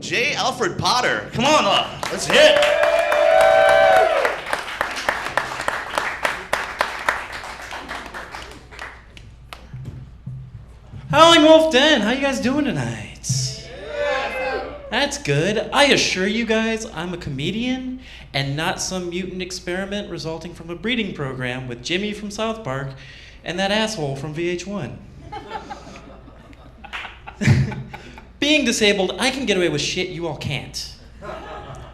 J. Alfred Potter. Come on up. Let's hit it. Howling Wolf Den, how you guys doing tonight? That's good. I assure you guys, I'm a comedian and not some mutant experiment resulting from a breeding program with Jimmy from South Park and that asshole from VH1. Being disabled, I can get away with shit you all can't.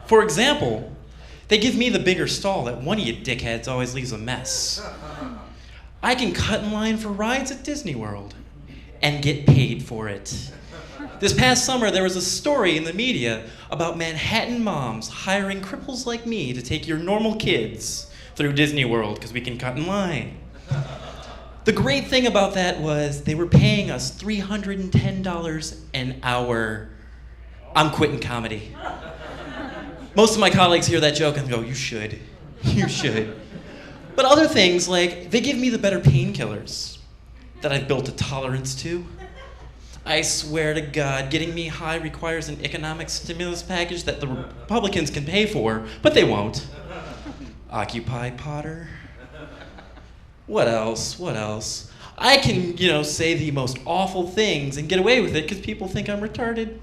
For example, they give me the bigger stall that one of you dickheads always leaves a mess. I can cut in line for rides at Disney World and get paid for it. This past summer, there was a story in the media about Manhattan moms hiring cripples like me to take your normal kids through Disney World because we can cut in line. The great thing about that was they were paying us $310 an hour. I'm quitting comedy. Most of my colleagues hear that joke and go, you should. You should. But other things, like, they give me the better painkillers that I've built a tolerance to. I swear to God, getting me high requires an economic stimulus package that the Republicans can pay for, but they won't. Occupy Potter. What else? What else? I can, say the most awful things and get away with it because people think I'm retarded.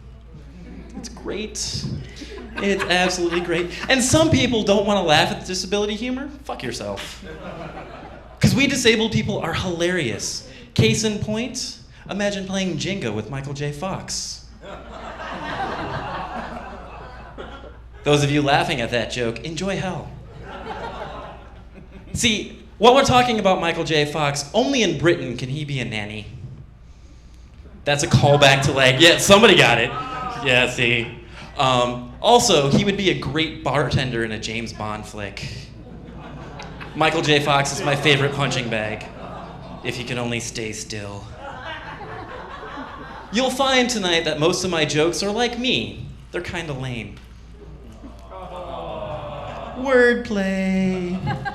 It's great. It's absolutely great. And some people don't want to laugh at the disability humor. Fuck yourself. Because we disabled people are hilarious. Case in point, imagine playing Jenga with Michael J. Fox. Those of you laughing at that joke, enjoy hell. See, while we're talking about Michael J. Fox, only in Britain can he be a nanny. That's a callback to yeah, somebody got it. Yeah, see. Also, he would be a great bartender in a James Bond flick. Michael J. Fox is my favorite punching bag. If you can only stay still. You'll find tonight that most of my jokes are like me. They're kind of lame. Wordplay.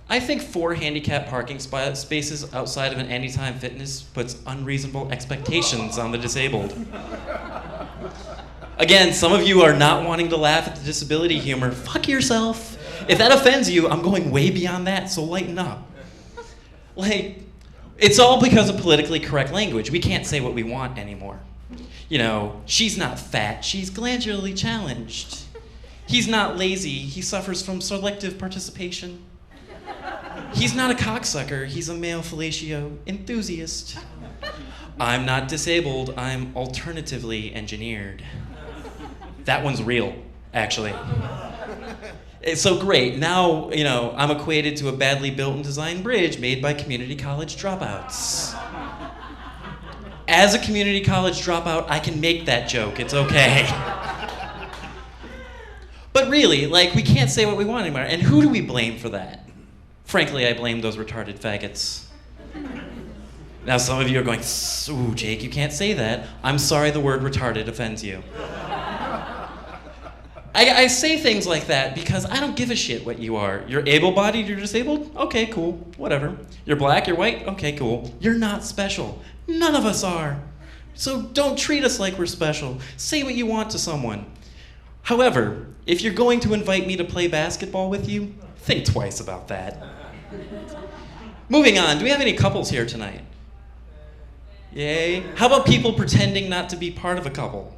I think 4 handicap parking spaces outside of an Anytime Fitness puts unreasonable expectations on the disabled. Again, some of you are not wanting to laugh at the disability humor. Fuck yourself. If that offends you, I'm going way beyond that, so lighten up. It's all because of politically correct language. We can't say what we want anymore. She's not fat, she's glandularly challenged. He's not lazy, he suffers from selective participation. He's not a cocksucker, he's a male fellatio enthusiast. I'm not disabled, I'm alternatively engineered. That one's real, actually. It's so great. Now, I'm equated to a badly built and designed bridge made by community college dropouts. As a community college dropout, I can make that joke. It's okay. But really, we can't say what we want anymore. And who do we blame for that? Frankly, I blame those retarded faggots. Now, some of you are going, ooh, Jake, you can't say that. I'm sorry the word retarded offends you. I say things like that because I don't give a shit what you are. You're able-bodied, you're disabled? Okay, cool, whatever. You're black, you're white? Okay, cool. You're not special. None of us are. So don't treat us like we're special. Say what you want to someone. However, if you're going to invite me to play basketball with you, think twice about that. Moving on, do we have any couples here tonight? Yay. How about people pretending not to be part of a couple?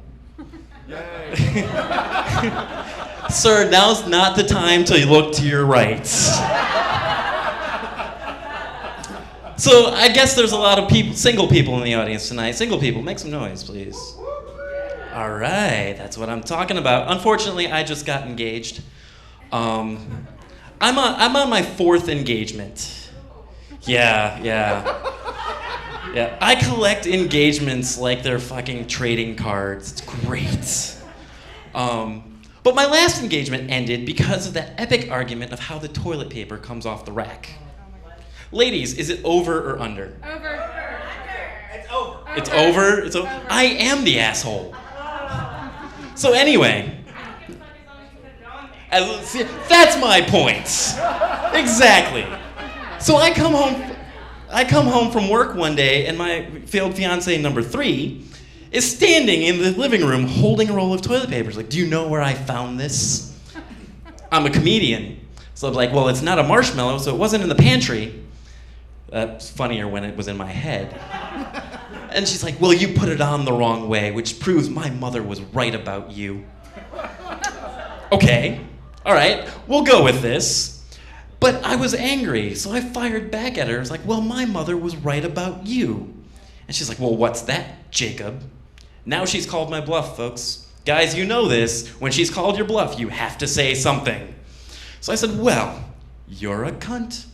Sir, now's not the time to look to your right. So I guess there's a lot of single people in the audience tonight. Single people, make some noise, please. All right, that's what I'm talking about. Unfortunately, I just got engaged. I'm on my 4th engagement. Yeah. I collect engagements like they're fucking trading cards. It's great. But my last engagement ended because of that epic argument of how the toilet paper comes off the rack. Ladies, is it over or under? Over. It's over. It's over? It's over? I am the asshole. So anyway. That's my point. Exactly. So I come home from work one day and my failed fiance number 3 is standing in the living room holding a roll of toilet paper. He's like, do you know where I found this? I'm a comedian. So I'm like, well, it's not a marshmallow, so it wasn't in the pantry. That's funnier when it was in my head. And she's like, well, you put it on the wrong way, which proves my mother was right about you. Okay, all right, we'll go with this. But I was angry, so I fired back at her. I was like, well, my mother was right about you. And she's like, well, what's that, Jacob? Now she's called my bluff, folks. Guys, you know this. When she's called your bluff, you have to say something. So I said, well, you're a cunt.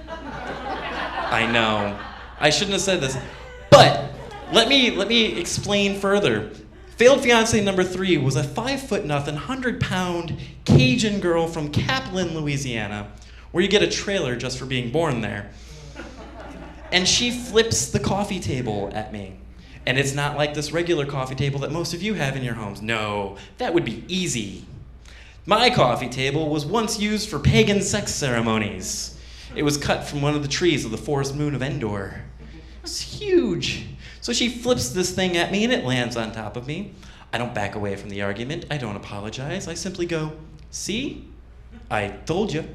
I know. I shouldn't have said this. But let me explain further. Failed fiance number 3 was a 5'0", 100-pound Cajun girl from Kaplan, Louisiana, where you get a trailer just for being born there. And she flips the coffee table at me. And it's not like this regular coffee table that most of you have in your homes. No, that would be easy. My coffee table was once used for pagan sex ceremonies. It was cut from one of the trees of the forest moon of Endor. It's huge. So she flips this thing at me and it lands on top of me. I don't back away from the argument. I don't apologize. I simply go, see? I told you.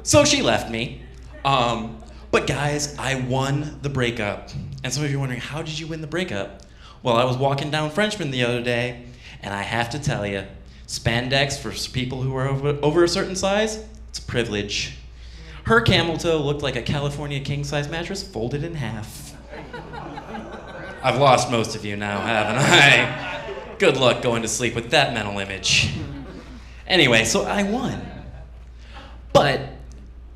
So she left me. But guys, I won the breakup. And some of you are wondering, how did you win the breakup? Well, I was walking down Frenchman the other day, and I have to tell you, spandex for people who are over a certain size, it's a privilege. Her camel toe looked like a California king-size mattress folded in half. I've lost most of you now, haven't I? Good luck going to sleep with that mental image. Anyway, so I won. But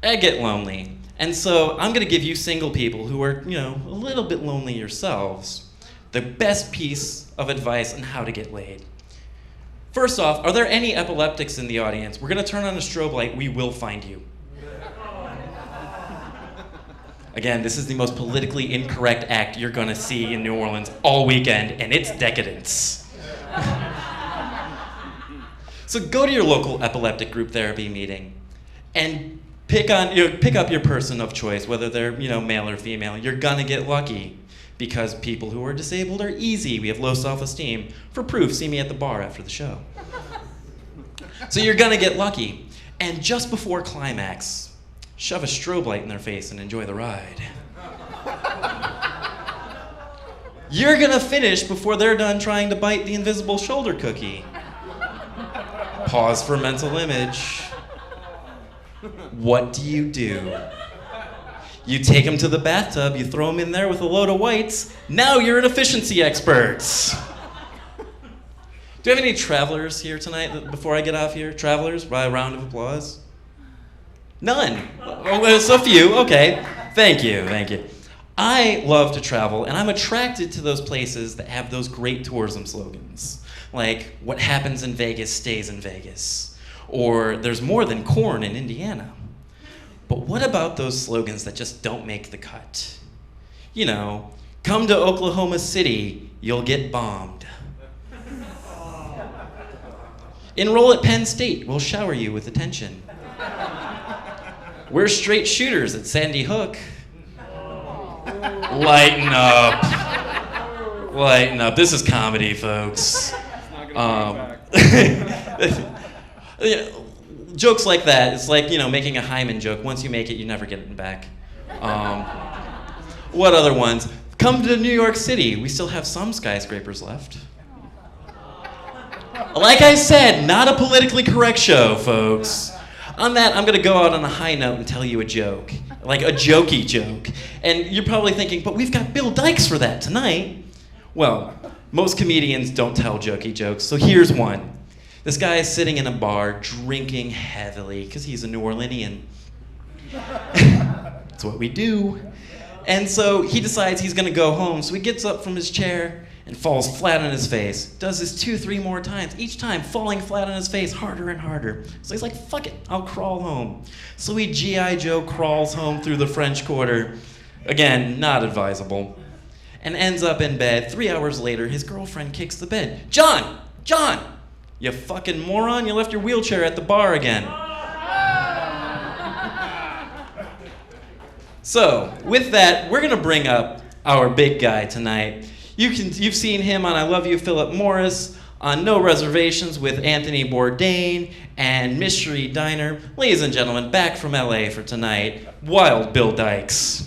I get lonely. And so I'm gonna give you single people who are, a little bit lonely yourselves, the best piece of advice on how to get laid. First off, are there any epileptics in the audience? We're gonna turn on a strobe light, we will find you. Again, this is the most politically incorrect act you're gonna see in New Orleans all weekend, and it's decadence. So go to your local epileptic group therapy meeting and pick up your person of choice, whether they're male or female. You're gonna get lucky because people who are disabled are easy. We have low self-esteem. For proof, see me at the bar after the show. So you're gonna get lucky. And just before climax, shove a strobe light in their face and enjoy the ride. You're gonna finish before they're done trying to bite the invisible shoulder cookie. Pause for mental image. What do? You take them to the bathtub, you throw them in there with a load of whites. Now you're an efficiency expert. Do you have any travelers here tonight before I get off here? Travelers, by a round of applause. None. Oh, it's a few, okay. Thank you. I love to travel, and I'm attracted to those places that have those great tourism slogans. Like, what happens in Vegas stays in Vegas. Or, there's more than corn in Indiana. But what about those slogans that just don't make the cut? Come to Oklahoma City, you'll get bombed. Enroll at Penn State, we'll shower you with attention. We're straight shooters at Sandy Hook. Lighten up. Lighten up. This is comedy, folks. Jokes like that, it's like, making a hymen joke. Once you make it, you never get it back. What other ones? Come to New York City. We still have some skyscrapers left. Like I said, not a politically correct show, folks. On that, I'm gonna go out on a high note and tell you a joke. Like a jokey joke. And you're probably thinking, but we've got Bill Dykes for that tonight. Well, most comedians don't tell jokey jokes, so here's one. This guy is sitting in a bar drinking heavily because he's a New Orleanian. That's what we do. And so he decides he's gonna go home, so he gets up from his chair and falls flat on his face. Does this 2-3 more times, each time falling flat on his face harder and harder. So he's like, fuck it, I'll crawl home. So he G.I. Joe crawls home through the French Quarter. Again, not advisable. And ends up in bed. 3 hours later, his girlfriend kicks the bed. John! You fucking moron, you left your wheelchair at the bar again. So, with that, we're gonna bring up our big guy tonight. You've seen him on I Love You, Philip Morris, on No Reservations with Anthony Bourdain, and Mystery Diner. Ladies and gentlemen, back from LA for tonight, Wild Bill Dykes.